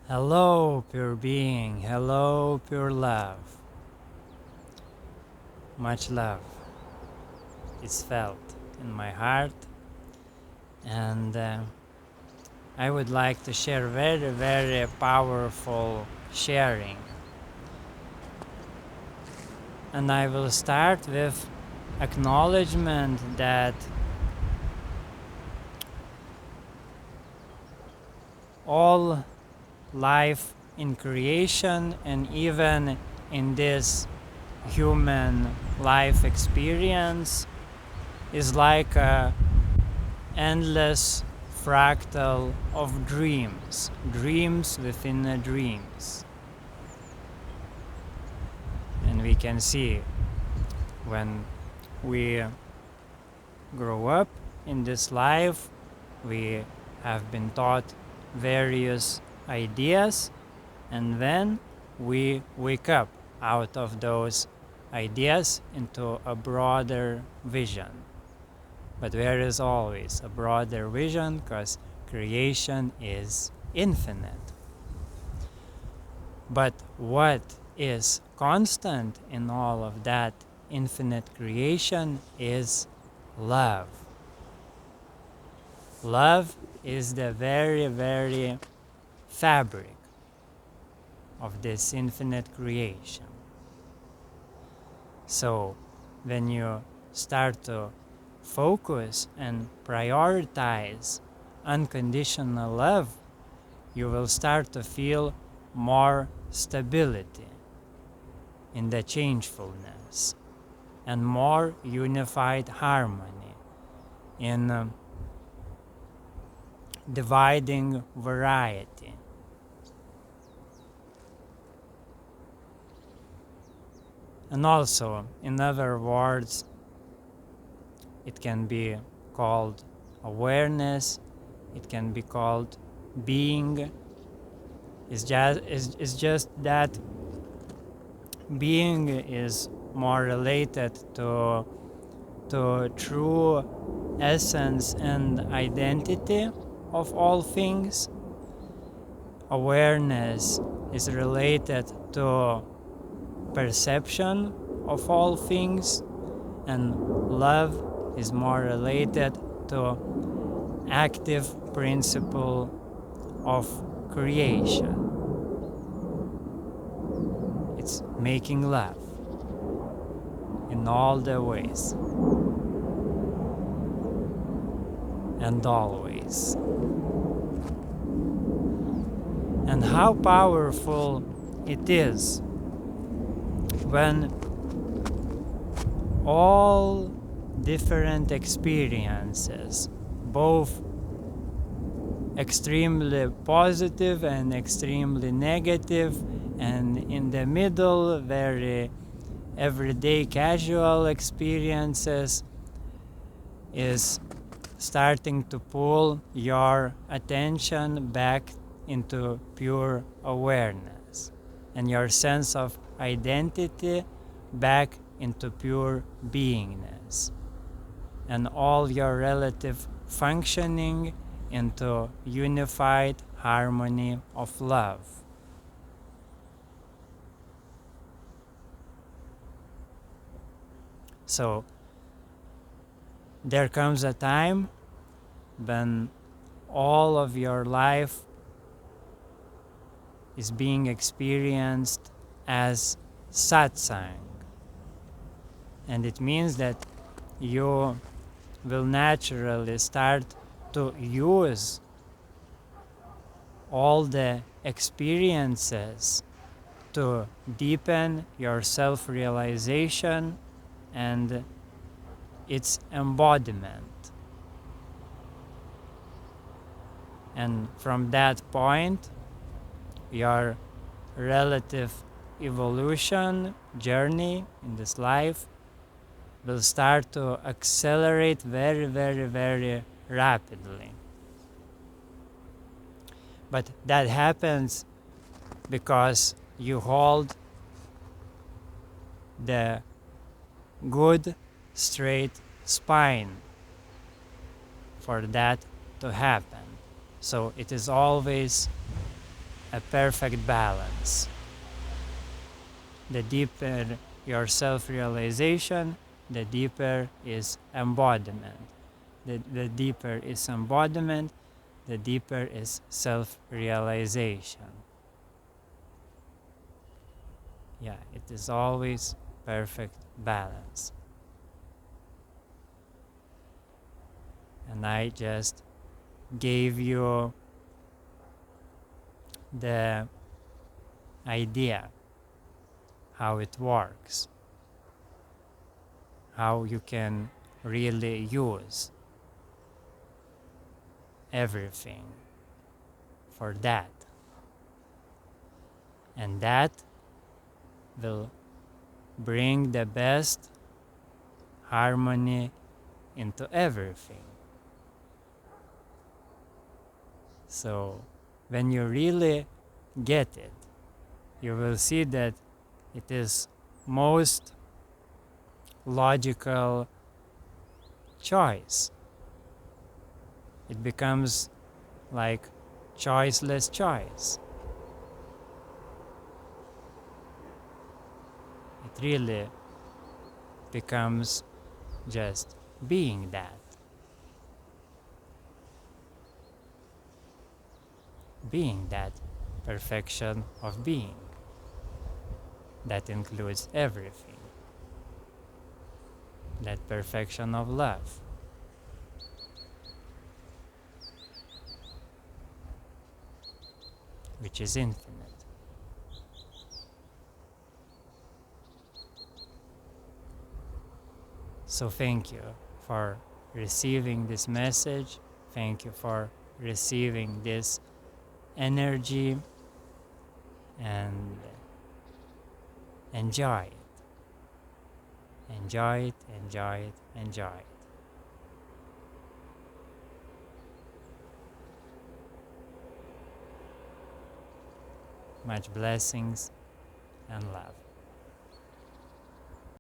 Hello, pure being. Hello, pure love. Much love is felt in my heart, and I would like to share very, very powerful sharing. And I will start with acknowledgement that all life in creation and even in this human life experience is like a endless fractal of dreams within the dreams. And we can see when we grow up in this life, we have been taught various ideas, and then we wake up out of those ideas into a broader vision. But there is always a broader vision because creation is infinite. But what is constant in all of that infinite creation is love. Love is the very, very fabric of this infinite creation. So when you start to focus and prioritize unconditional love, you will start to feel more stability in the changefulness and more unified harmony in dividing variety. And also, in other words, it can be called awareness, it can be called being. It's just that being is more related to true essence and identity of all things. Awareness is related to perception of all things, and love is more related to active principle of creation. It's making love in all the ways and always. And how powerful it is when all different experiences, both extremely positive and extremely negative, and in the middle, very everyday casual experiences, is starting to pull your attention back into pure awareness and your sense of identity back into pure beingness, and all your relative functioning into unified harmony of love. So there comes a time when all of your life is being experienced as Satsang. And it means that you will naturally start to use all the experiences to deepen your self-realization and its embodiment. And from that point, your relative evolution journey in this life will start to accelerate very, very, very rapidly. But that happens because you hold the good, straight spine for that to happen. So it is always a perfect balance. The deeper your self-realization, the deeper is embodiment. The deeper is embodiment, the deeper is self-realization. Yeah, it is always perfect balance. And I just gave you the idea how it works, how you can really use everything for that. And that will bring the best harmony into everything. So when you really get it, you will see that it is most logical choice. It becomes like choiceless choice. It really becomes just being that. Being that perfection of being. That includes everything. That perfection of love. Which is infinite. So thank you for receiving this message. Thank you for receiving this energy, and enjoy it. Enjoy it, enjoy it, enjoy it. Much blessings and love.